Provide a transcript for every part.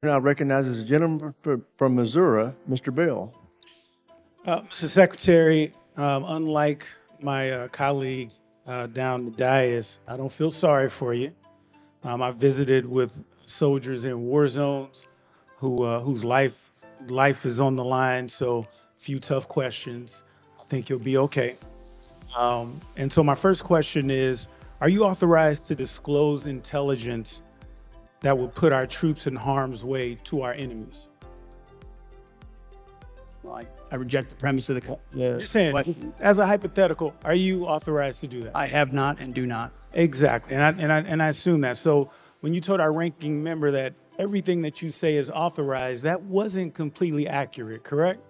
Now recognizes the gentleman from Missouri, Mr. Bell. Mr. Secretary, unlike my colleague down the dais, I don't feel sorry for you. I visited with soldiers in war zones whose life is on the line. So, a few tough questions. I think you'll be okay. And so, my first question is: are you authorized to disclose intelligence that would put our troops in harm's way to our enemies? Well, I reject the premise of Just saying, question. as a hypothetical, are you authorized to do that? I have not and do not. Exactly, and I assume that. So when you told our ranking member that everything that you say is authorized, that wasn't completely accurate, correct?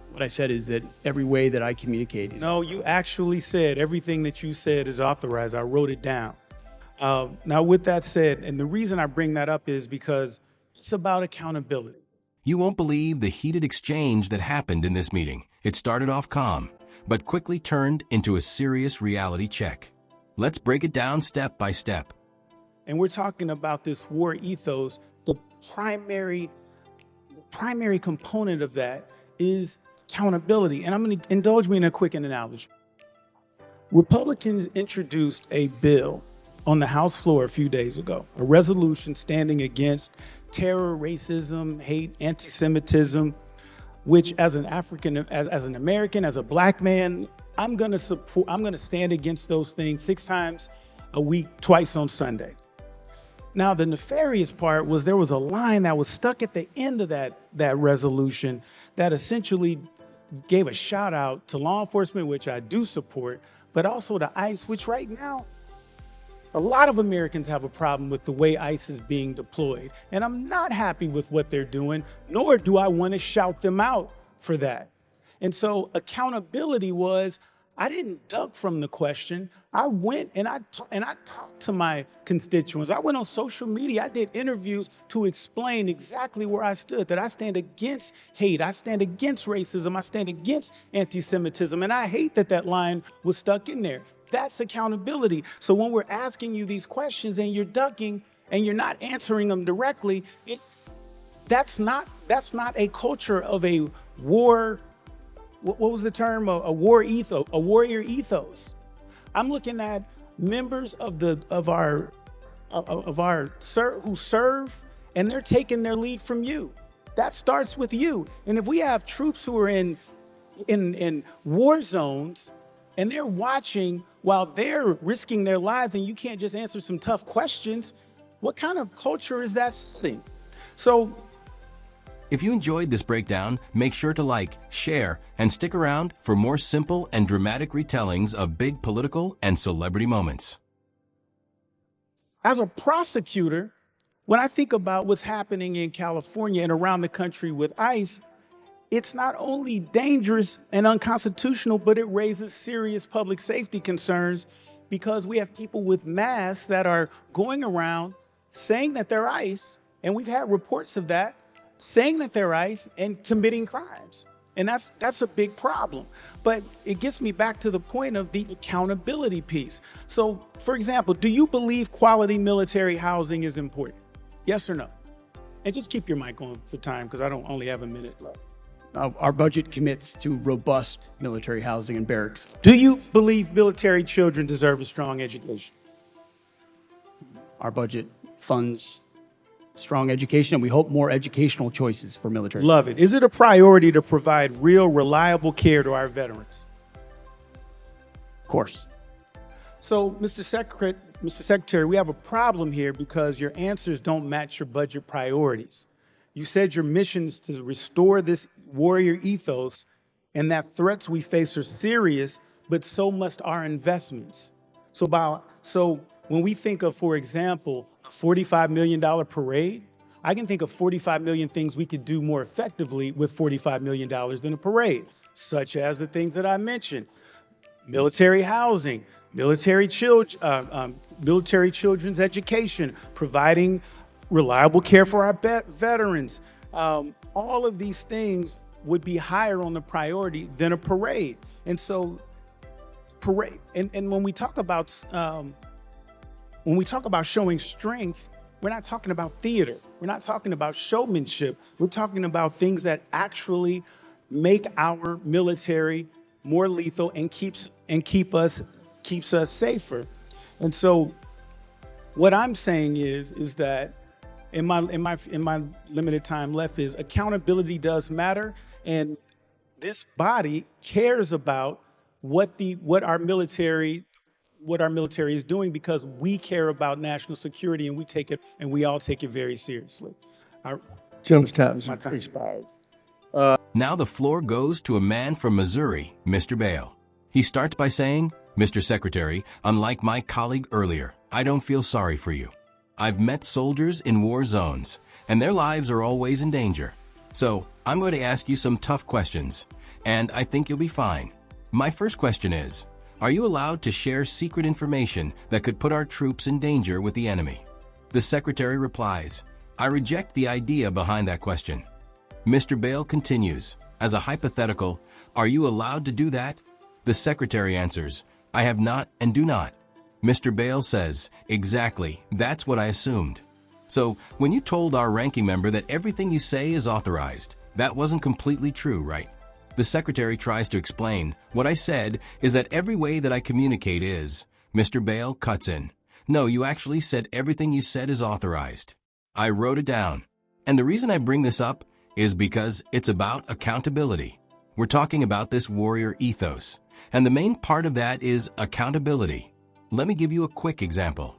What I said is that every way that I communicate is. No, you actually said everything that you said is authorized. I wrote it down. Now, with that said, and the reason I bring that up is because it's about accountability. You won't believe the heated exchange that happened in this meeting. It started off calm, but quickly turned into a serious reality check. Let's break it down step by step. And we're talking about this war ethos. The primary component of that is accountability. And I'm going to indulge me in a quick analogy. Republicans introduced a bill on the House floor a few days ago, a resolution standing against terror, racism, hate, anti-Semitism, which as an American, as a black man, I'm going to stand against those things 6 times a week, twice on Sunday. Now, the nefarious part was there was a line that was stuck at the end of that resolution that essentially gave a shout out to law enforcement, which I do support, but also to ICE, which right now, a lot of Americans have a problem with the way ICE is being deployed. And I'm not happy with what they're doing, nor do I want to shout them out for that. And so accountability was, I didn't duck from the question. I went and I talked to my constituents. I went on social media. I did interviews to explain exactly where I stood, that I stand against hate. I stand against racism. I stand against anti-Semitism. And I hate that that line was stuck in there. That's accountability. So when we're asking you these questions and you're ducking and you're not answering them directly, that's not a culture of a war. What was the term? A war ethos, a warrior ethos. I'm looking at members who serve, and they're taking their lead from you. That starts with you. And if we have troops who are in war zones and they're watching while they're risking their lives, and you can't just answer some tough questions, what kind of culture is that setting? So If you enjoyed this breakdown, make sure to like, share, and stick around for more simple and dramatic retellings of big political and celebrity moments. as a prosecutor, when I think about what's happening in California and around the country with ICE, it's not only dangerous and unconstitutional, but it raises serious public safety concerns because we have people with masks that are going around saying that they're ICE, and we've had reports of that, saying that they're ICE and committing crimes. And that's a big problem. But it gets me back to the point of the accountability piece. So, for example, do you believe quality military housing is important? Yes or no? And just keep your mic on for time because I don't only have a minute left. Our budget commits to robust military housing and barracks. Do you believe military children deserve a strong education? Our budget funds strong education, and we hope more educational choices for military. Love it. Is it a priority to provide real, reliable care to our veterans? Of course. So, Mr. Secretary, we have a problem here because your answers don't match your budget priorities. You said your mission is to restore this warrior ethos and that threats we face are serious, but so must our investments. So when we think of, for example, a $45 million parade, I can think of 45 million things we could do more effectively with $45 million than a parade, such as the things that I mentioned: military housing, military children's education, providing reliable care for our veterans. All of these things would be higher on the priority than a parade. And so when we talk about showing strength, We're not talking about theater. We're not talking about showmanship. We're talking about things that actually make our military more lethal and keeps us safer. And so what I'm saying is that in my limited time left is accountability does matter, and this body cares about what our military is doing, because we care about national security, and we all take it very seriously. Jim's time My time. expired. Now the floor goes to a man from Missouri, Mr. Bale. He starts by saying, "Mr. Secretary, unlike my colleague earlier, I don't feel sorry for you. I've met soldiers in war zones, and their lives are always in danger. So I'm going to ask you some tough questions, and I think you'll be fine. My first question is, are you allowed to share secret information that could put our troops in danger with the enemy?" The Secretary replies, "I reject the idea behind that question." Mr. Bale continues, as a hypothetical, "Are you allowed to do that?" The Secretary answers, "I have not and do not." Mr. Bale says, "Exactly, that's what I assumed." So, when you told our ranking member that everything you say is authorized, that wasn't completely true, right? The Secretary tries to explain, "What I said is that every way that I communicate is..." Mr. Bale cuts in, "No, you actually said everything you said is authorized. I wrote it down. And the reason I bring this up is because it's about accountability. We're talking about this warrior ethos, and the main part of that is accountability. Let me give you a quick example."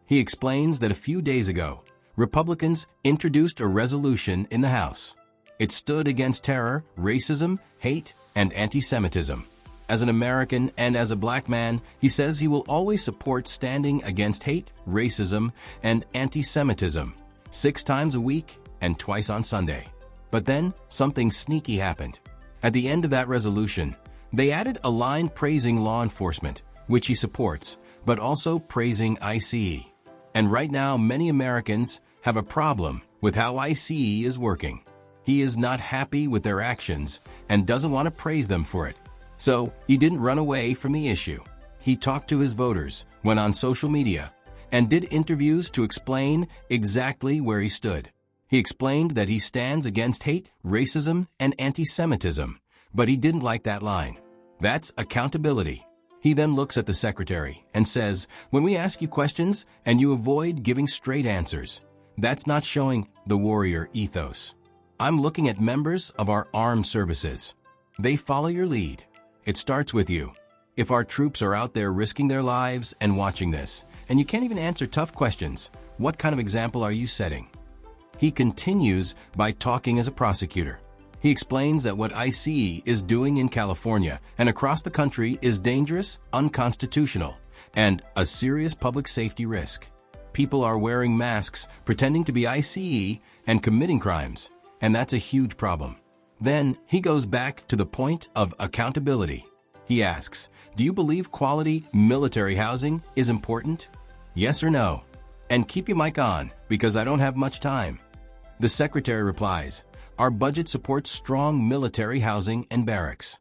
He explains that a few days ago, Republicans introduced a resolution in the House. It stood against terror, racism, hate, and anti-Semitism. As an American and as a black man, he says he will always support standing against hate, racism, and anti-Semitism 6 times a week and twice on Sunday. But then, something sneaky happened. At the end of that resolution, they added a line praising law enforcement, which he supports, but also praising ICE. And right now, many Americans have a problem with how ICE is working. He is not happy with their actions and doesn't want to praise them for it. So, he didn't run away from the issue. He talked to his voters, went on social media, and did interviews to explain exactly where he stood. He explained that he stands against hate, racism, and anti-Semitism, but he didn't like that line. That's accountability. He then looks at the Secretary and says, "When we ask you questions and you avoid giving straight answers, that's not showing the warrior ethos. I'm looking at members of our armed services. They follow your lead. It starts with you. If our troops are out there risking their lives and watching this, and you can't even answer tough questions, what kind of example are you setting?" He continues by talking as a prosecutor. He explains that what ICE is doing in California and across the country is dangerous, unconstitutional, and a serious public safety risk. People are wearing masks, pretending to be ICE, and committing crimes, and that's a huge problem. Then he goes back to the point of accountability. He asks, "Do you believe quality military housing is important? Yes or no? And keep your mic on, because I don't have much time." The Secretary replies, "Our budget supports strong military housing and barracks."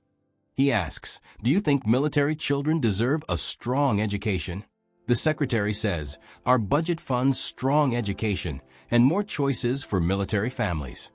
He asks, "Do you think military children deserve a strong education?" The Secretary says, "Our budget funds strong education and more choices for military families."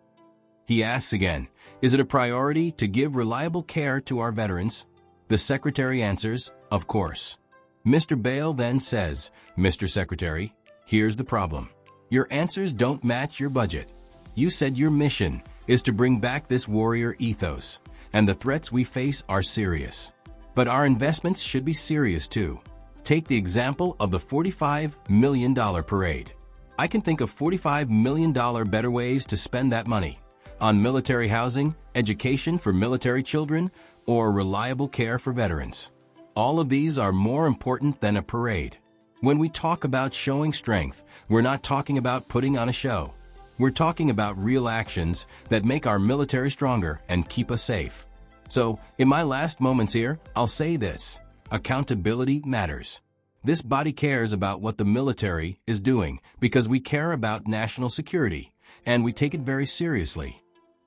He asks again, "Is it a priority to give reliable care to our veterans?" The Secretary answers, "Of course." Mr. Bale then says, "Mr. Secretary, here's the problem. Your answers don't match your budget. You said your mission is to bring back this warrior ethos, and the threats we face are serious. But our investments should be serious too. Take the example of the $45 million parade. I can think of $45 million better ways to spend that money on military housing, education for military children, or reliable care for veterans. All of these are more important than a parade. When we talk about showing strength, we're not talking about putting on a show. We're talking about real actions that make our military stronger and keep us safe. So, in my last moments here, I'll say this: accountability matters. This body cares about what the military is doing because we care about national security, and we take it very seriously."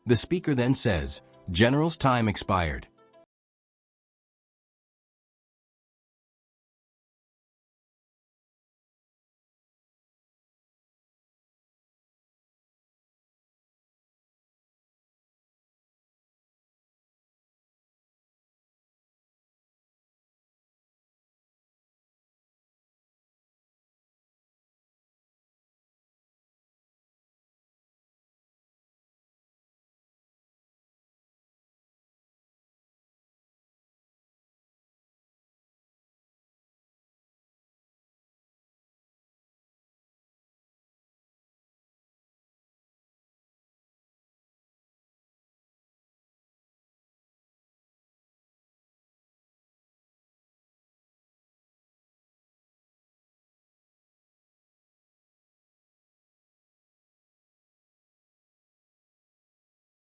The Speaker then says, "General's time expired.